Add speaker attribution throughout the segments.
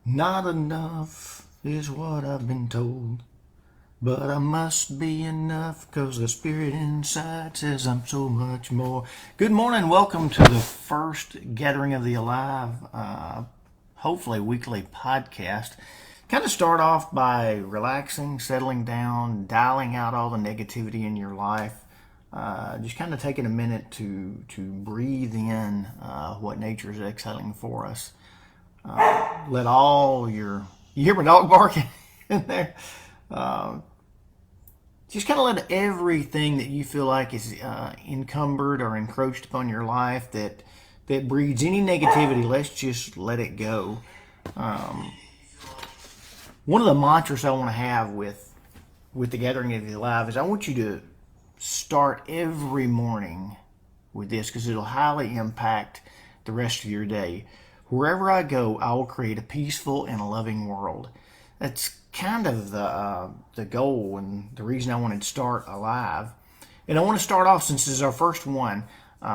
Speaker 1: Not enough is what I've been told, but I must be enough 'cause the spirit inside says I'm so much more. Good morning. Welcome to the first gathering of the Alive, hopefully weekly podcast. Kind of start off by relaxing, settling down, dialing out all the negativity in your life. Just kind of taking a minute to breathe in what nature is exhaling for us. Let all your, you hear my dog barking in there? Just kind of let everything that you feel like is encumbered or encroached upon your life that breeds any negativity, let's just let it go. One of the mantras I want to have with the Gathering of the Alive is I want you to start every morning with this because it'll highly impact the rest of your day. Wherever I go, I will create a peaceful and a loving world. That's kind of the goal and the reason I wanted to start Alive. And I want to start off, since this is our first one,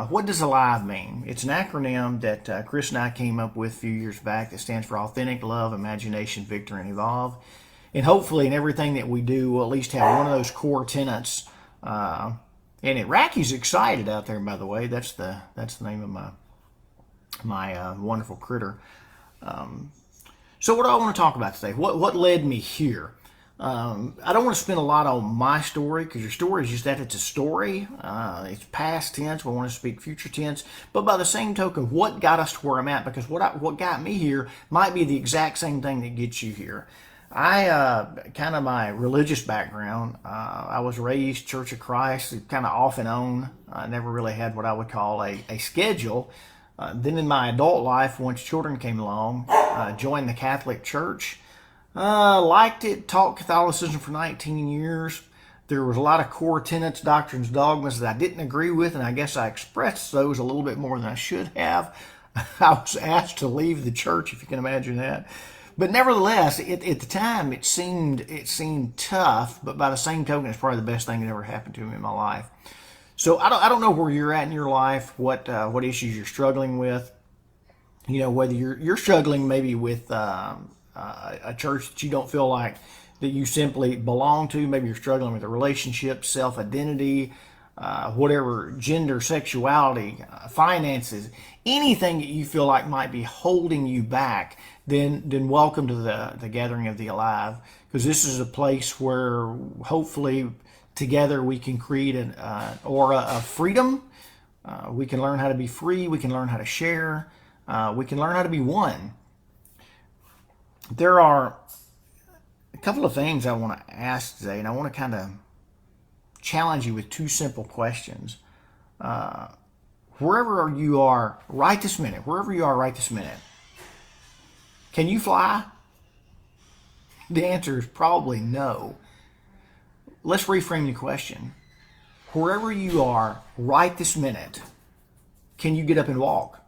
Speaker 1: what does Alive mean? It's an acronym that Chris and I came up with a few years back that stands for Authentic Love, Imagination, Victor, and Evolve. And hopefully in everything that we do, we'll at least have one of those core tenets. And Racky's excited out there, by the way. That's the name of my wonderful critter. So what do I want to talk about today? What led me here? I don't want to spend a lot on my story because your story is just that, it's a story. It's past tense. We want to speak future tense. But by the same token, what got us to where I'm at? Because what got me here might be the exact same thing that gets you here. Kind of my religious background, I was raised Church of Christ, kind of off and on. I never really had what I would call a schedule. Then in my adult life, once children came along, joined the Catholic Church. Liked it, taught Catholicism for 19 years. There was a lot of core tenets, doctrines, dogmas that I didn't agree with, and I guess I expressed those a little bit more than I should have. I was asked to leave the church, if you can imagine that. But nevertheless, at the time, it seemed tough, but by the same token, it's probably the best thing that ever happened to me in my life. So I don't know where you're at in your life, what issues you're struggling with. You know, whether you're struggling maybe with a church that you don't feel like that you simply belong to. Maybe you're struggling with a relationship, self-identity, whatever, gender, sexuality, finances, anything that you feel like might be holding you back. Then welcome to the Gathering of the Alive, because this is a place where hopefully together we can create an aura of freedom. We can learn how to be free. We can learn how to share. We can learn how to be one. There are a couple of things I want to ask today, and I want to kind of challenge you with two simple questions. Wherever you are right this minute, can you fly? The answer is probably no. Let's reframe the question. Wherever you are right this minute, can you get up and walk?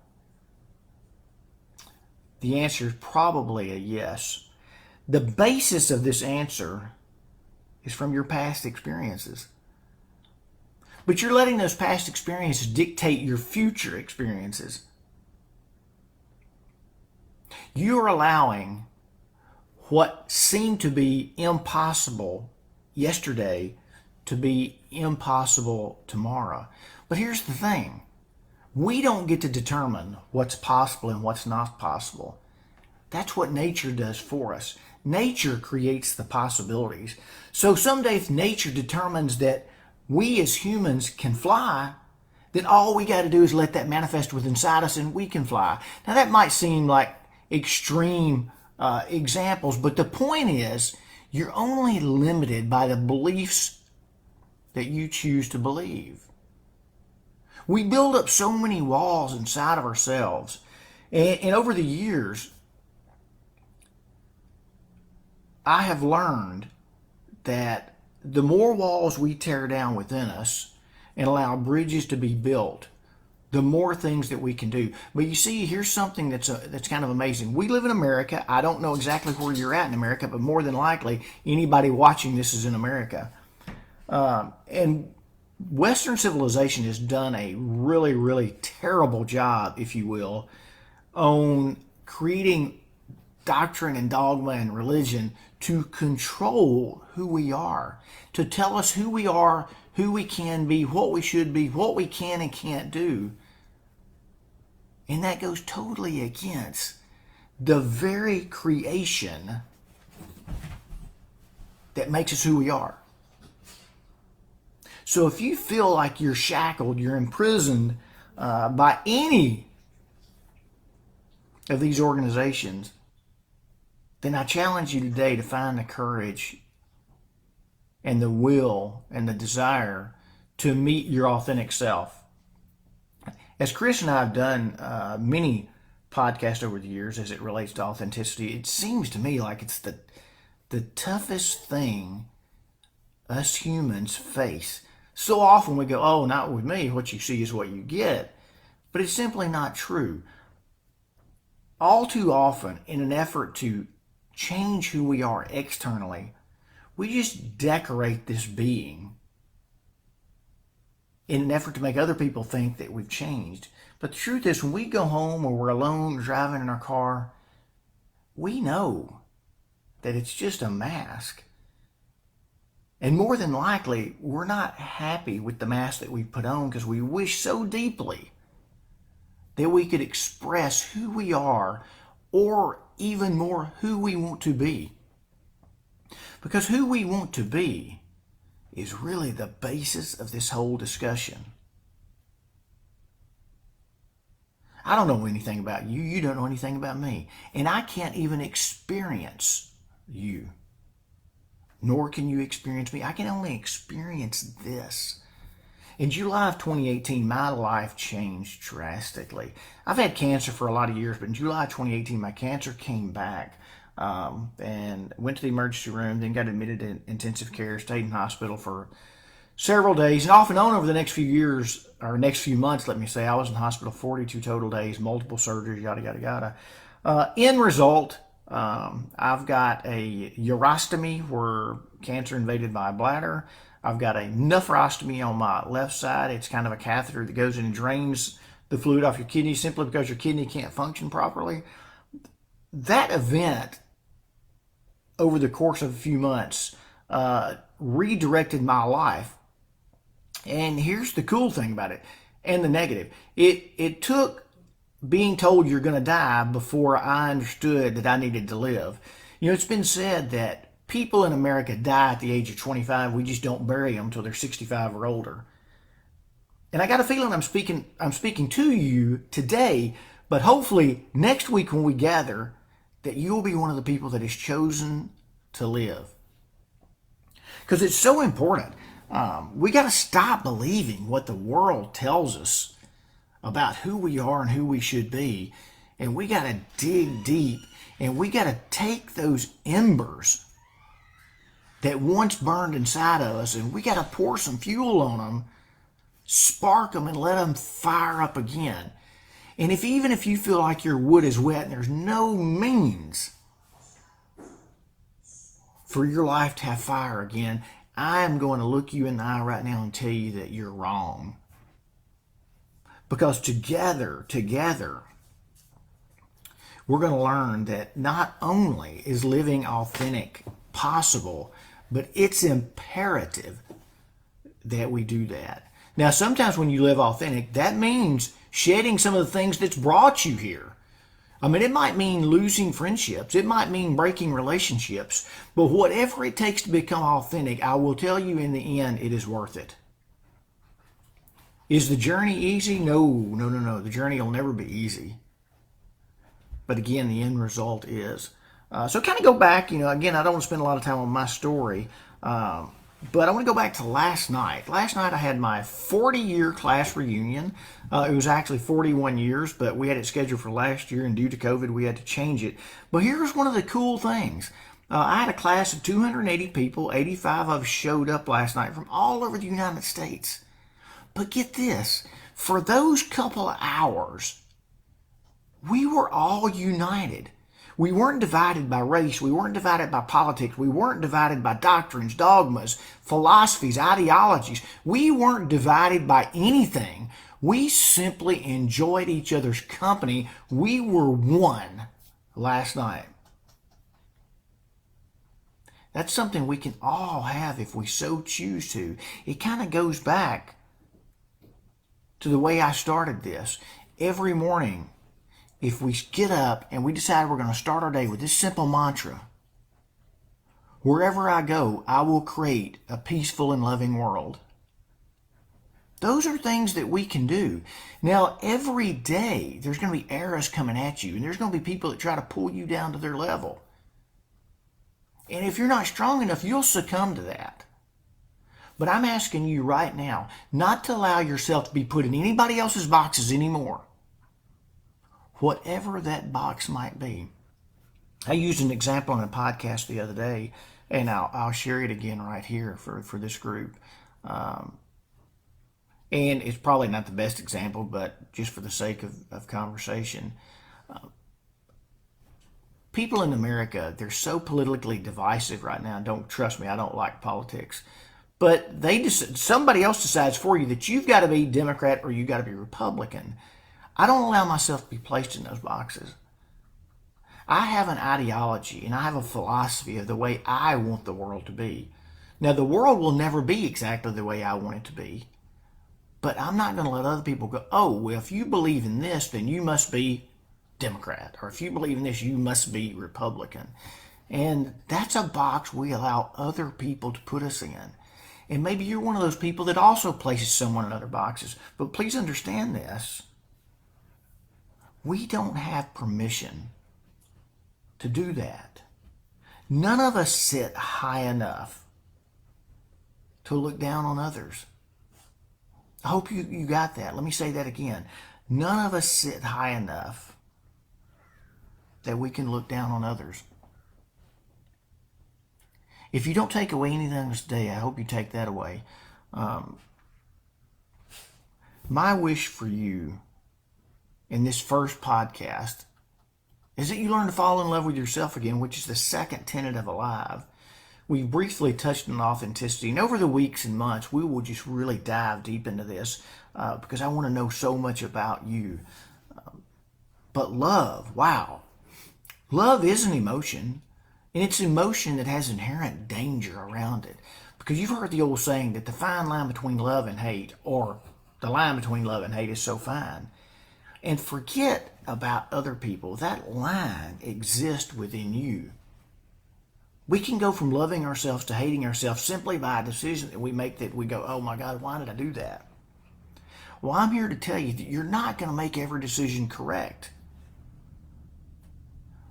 Speaker 1: The answer is probably a yes. The basis of this answer is from your past experiences. But you're letting those past experiences dictate your future experiences. You're allowing what seemed to be impossible yesterday to be impossible tomorrow. But here's the thing. We don't get to determine what's possible and what's not possible. That's what nature does for us. Nature creates the possibilities. So someday if nature determines that we as humans can fly, then all we got to do is let that manifest within inside us and we can fly. Now that might seem like extreme examples, but the point is you're only limited by the beliefs that you choose to believe. We build up so many walls inside of ourselves. And over the years, I have learned that the more walls we tear down within us and allow bridges to be built, the more things that we can do. But you see, here's something that's kind of amazing. We live in America. I don't know exactly where you're at in America, but more than likely, anybody watching this is in America. And Western civilization has done a really, really terrible job, if you will, on creating doctrine and dogma and religion to control who we are, to tell us who we are, who we can be, what we should be, what we can and can't do. And that goes totally against the very creation that makes us who we are. So if you feel like you're shackled, you're imprisoned by any of these organizations, then I challenge you today to find the courage and the will and the desire to meet your authentic self. As Chris and I have done many podcasts over the years as it relates to authenticity, it seems to me like it's the toughest thing us humans face. So often we go, oh, not with me, what you see is what you get. But it's simply not true. All too often, in an effort to change who we are externally, we just decorate this being in an effort to make other people think that we've changed. But the truth is, when we go home or we're alone driving in our car, we know that it's just a mask. And more than likely, we're not happy with the mask that we put on because we wish so deeply that we could express who we are, or even more, who we want to be. Because who we want to be is really the basis of this whole discussion. I don't know anything about you. You don't know anything about me. And I can't even experience you. Nor can you experience me. I can only experience this. In July of 2018, my life changed drastically. I've had cancer for a lot of years, but in July 2018, my cancer came back. And went to the emergency room, then got admitted in intensive care, stayed in hospital for several days, and off and on over the next few years, or next few months, let me say, I was in hospital 42 total days, multiple surgeries, yada, yada, yada. End result, I've got a urostomy where cancer invaded my bladder. I've got a nephrostomy on my left side. It's kind of a catheter that goes in and drains the fluid off your kidney simply because your kidney can't function properly. That event, over the course of a few months, redirected my life. And here's the cool thing about it, and the negative. It took being told you're going to die before I understood that I needed to live. You know, it's been said that people in America die at the age of 25. We just don't bury them until they're 65 or older. And I got a feeling I'm speaking to you today, but hopefully next week when we gather, that you'll be one of the people that is chosen to live. Because it's so important. We got to stop believing what the world tells us about who we are and who we should be. And we got to dig deep, and we got to take those embers that once burned inside of us, and we got to pour some fuel on them, spark them, and let them fire up again. And even if you feel like your wood is wet and there's no means for your life to have fire again, I am going to look you in the eye right now and tell you that you're wrong. Because together, we're going to learn that not only is living authentic possible, but it's imperative that we do that. Now, sometimes when you live authentic, that means shedding some of the things that's brought you here. I mean, it might mean losing friendships. It might mean breaking relationships. But whatever it takes to become authentic, I will tell you in the end, it is worth it. Is the journey easy? No. The journey will never be easy. But again, the end result is. So kind of go back, again, I don't want to spend a lot of time on my story. But I want to go back to last night. Last night I had my 40-year class reunion. It was actually 41 years, but we had it scheduled for last year, and due to COVID, we had to change it. But here's one of the cool things. I had a class of 280 people. 85 of us showed up last night from all over the United States. But get this. For those couple of hours, we were all united. We weren't divided by race. We weren't divided by politics. We weren't divided by doctrines, dogmas, philosophies, ideologies. We weren't divided by anything. We simply enjoyed each other's company. We were one last night. That's something we can all have if we so choose to. It kind of goes back to the way I started this. Every morning, if we get up and we decide we're going to start our day with this simple mantra, wherever I go, I will create a peaceful and loving world. Those are things that we can do. Now, every day, there's going to be arrows coming at you, and there's going to be people that try to pull you down to their level. And if you're not strong enough, you'll succumb to that. But I'm asking you right now not to allow yourself to be put in anybody else's boxes anymore, whatever that box might be. I used an example on a podcast the other day, and I'll share it again right here for this group. And it's probably not the best example, but just for the sake of conversation. People in America, they're so politically divisive right now. Don't trust me, I don't like politics. But somebody else decides for you that you've got to be Democrat or you've got to be Republican. I don't allow myself to be placed in those boxes. I have an ideology and I have a philosophy of the way I want the world to be. Now, the world will never be exactly the way I want it to be. But I'm not going to let other people go, oh, well, if you believe in this, then you must be Democrat. Or if you believe in this, you must be Republican. And that's a box we allow other people to put us in. And maybe you're one of those people that also places someone in other boxes. But please understand this. We don't have permission to do that. None of us sit high enough to look down on others. I hope you got that. Let me say that again. None of us sit high enough that we can look down on others. If you don't take away anything this day, I hope you take that away. My wish for you in this first podcast is that you learn to fall in love with yourself again, which is the second tenet of Alive. We briefly touched on authenticity, and over the weeks and months, we will just really dive deep into this because I want to know so much about you. But love, wow. Love is an emotion, and it's an emotion that has inherent danger around it. Because you've heard the old saying that the fine line between love and hate, or the line between love and hate is so fine. And forget about other people. That line exists within you. We can go from loving ourselves to hating ourselves simply by a decision that we make that we go, oh my God, why did I do that? Well, I'm here to tell you that you're not going to make every decision correct.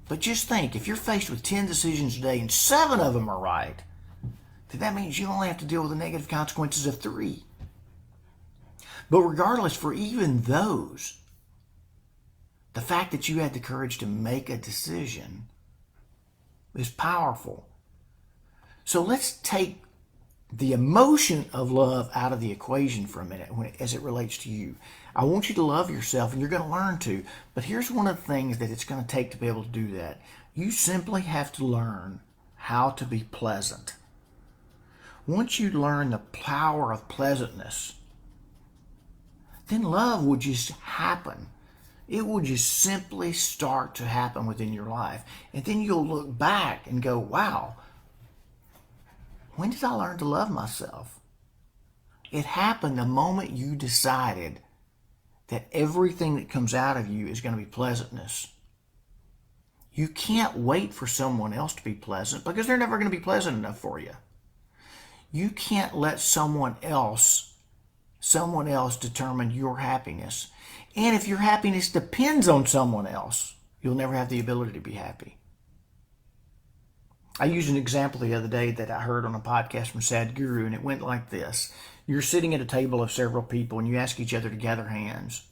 Speaker 1: But just think, if you're faced with 10 decisions a day and 7 of them are right, then that means you only have to deal with the negative consequences of 3. But regardless, for even those, the fact that you had the courage to make a decision is powerful. So let's take the emotion of love out of the equation for a minute as it relates to you. I want you to love yourself, and you're going to learn to. But here's one of the things that it's going to take to be able to do that. You simply have to learn how to be pleasant. Once you learn the power of pleasantness, then love will just happen. It will just simply start to happen within your life. And then you'll look back and go, wow, when did I learn to love myself? It happened the moment you decided that everything that comes out of you is going to be pleasantness. You can't wait for someone else to be pleasant because they're never going to be pleasant enough for you. You can't let someone else determine your happiness. And if your happiness depends on someone else, you'll never have the ability to be happy. I used an example the other day that I heard on a podcast from Sadhguru, and it went like this. You're sitting at a table of several people, and you ask each other to gather hands.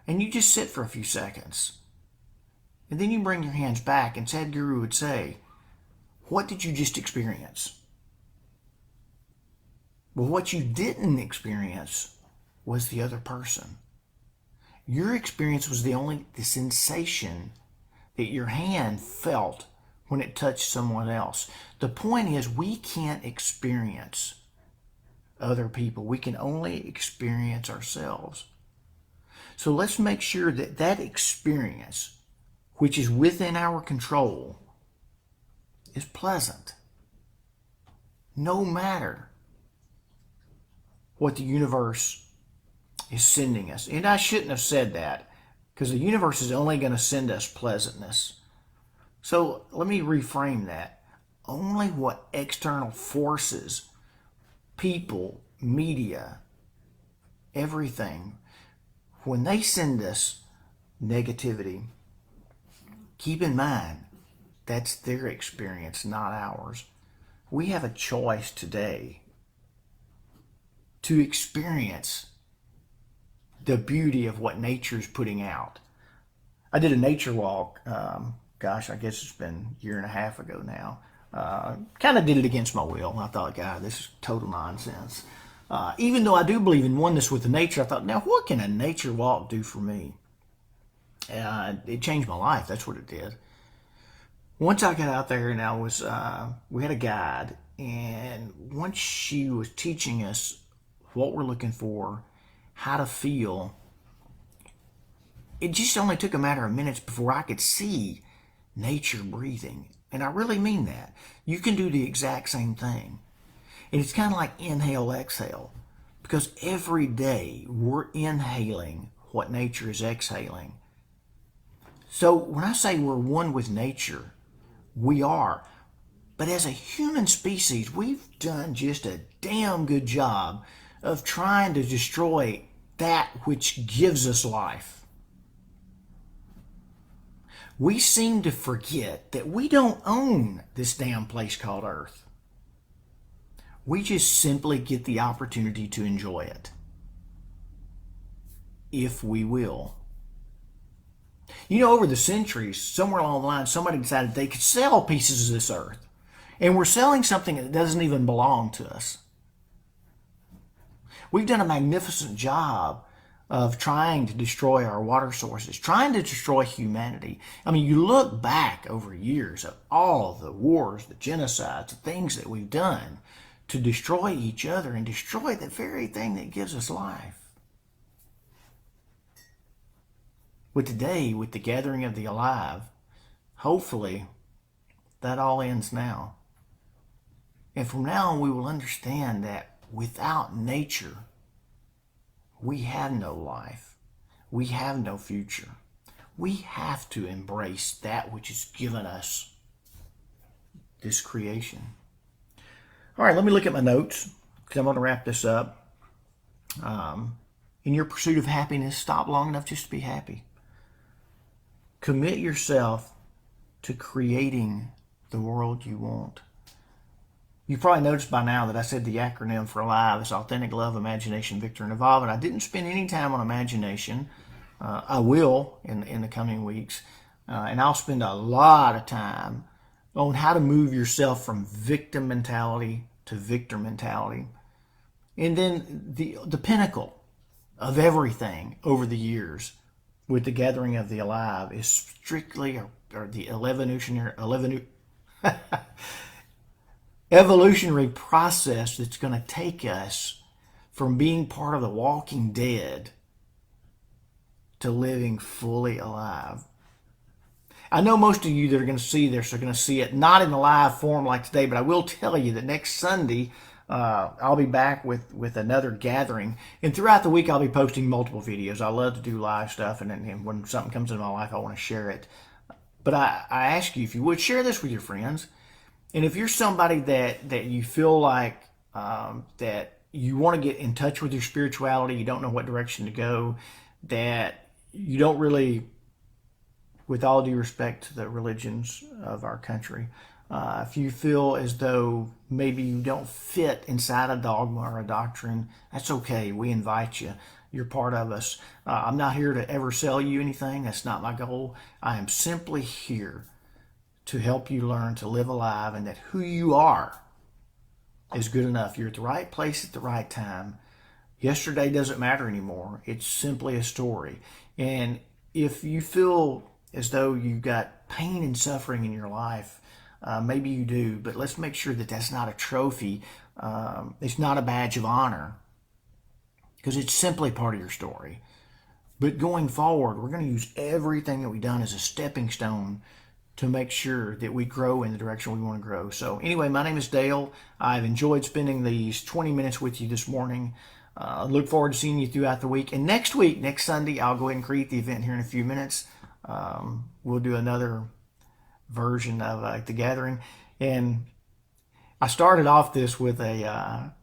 Speaker 1: And you just sit for a few seconds. And then you bring your hands back, and Sadhguru would say, what did you just experience? Well, what you didn't experience was the other person. Your experience was the sensation that your hand felt when it touched someone else. The point is, we can't experience other people. We can only experience ourselves. So let's make sure that that experience, which is within our control, is pleasant. no matter what the universe is sending us. And I shouldn't have said that, because the universe is only going to send us pleasantness. So let me reframe that. Only what external forces, people, media, everything, when they send us negativity, keep in mind that's their experience, not ours. We have a choice today to experience the beauty of what nature is putting out. I did a nature walk, gosh, I guess it's been a year and a half ago now. Kind of did it against my will. I thought, God, this is total nonsense. Even though I do believe in oneness with the nature, I thought, now what can a nature walk do for me? It changed my life. That's what it did. Once I got out there and we had a guide, and once she was teaching us what we're looking for, how to feel, it just only took a matter of minutes before I could see nature breathing. And I really mean that. You can do the exact same thing. And it's kind of like inhale, exhale. Because every day we're inhaling what nature is exhaling. So when I say we're one with nature, we are. But as a human species, we've done just a damn good job of trying to destroy that which gives us life. We seem to forget that we don't own this damn place called Earth. We just simply get the opportunity to enjoy it, if we will. You know, over the centuries, somewhere along the line, somebody decided they could sell pieces of this earth. And we're selling something that doesn't even belong to us. We've done a magnificent job of trying to destroy our water sources, trying to destroy humanity. I mean, you look back over years of all the wars, the genocides, the things that we've done to destroy each other and destroy the very thing that gives us life. But today, with the gathering of the Alive, hopefully that all ends now. And from now on, we will understand that without nature, we have no life. We have no future. We have to embrace that which has given us this creation. All right, let me look at my notes, because I'm going to wrap this up. In your pursuit of happiness, stop long enough just to be happy. Commit yourself to creating the world you want. You probably noticed by now that I said the acronym for Alive is Authentic Love, Imagination, Victor, and Evolve, and I didn't spend any time on imagination. I will in the coming weeks, and I'll spend a lot of time on how to move yourself from victim mentality to victor mentality. And then the pinnacle of everything over the years with the gathering of the Alive is strictly or the evolutionary process that's going to take us from being part of the walking dead to living fully alive. I know most of you that are going to see this are going to see it not in a live form like today, but I will tell you that next Sunday I'll be back with another gathering, and throughout the week I'll be posting multiple videos. I love to do live stuff, and when something comes into my life I want to share it. But I ask you, if you would, share this with your friends. And if you're somebody that you feel like that you want to get in touch with your spirituality, you don't know what direction to go, that you don't really, with all due respect to the religions of our country, if you feel as though maybe you don't fit inside a dogma or a doctrine, that's okay. We invite you. You're part of us. I'm not here to ever sell you anything. That's not my goal. I am simply here to help you learn to live alive, and that who you are is good enough. You're at the right place at the right time. Yesterday doesn't matter anymore. It's simply a story. And if you feel as though you've got pain and suffering in your life, maybe you do, but let's make sure that that's not a trophy. It's not a badge of honor, because it's simply part of your story. But going forward, we're going to use everything that we've done as a stepping stone to make sure that we grow in the direction we want to grow. So anyway, my name is Dale. I've enjoyed spending these 20 minutes with you this morning. Look forward to seeing you throughout the week. And next week, next Sunday, I'll go ahead and create the event here in a few minutes. We'll do another version of the gathering. And I started off this with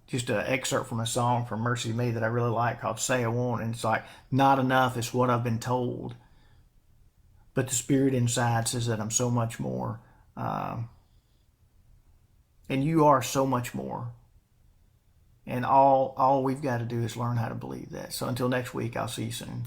Speaker 1: just an excerpt from a song from Mercy Me that I really like called Say I Won't. And it's like, not enough is what I've been told. But the spirit inside says that I'm so much more. And you are so much more. And all we've got to do is learn how to believe that. So until next week, I'll see you soon.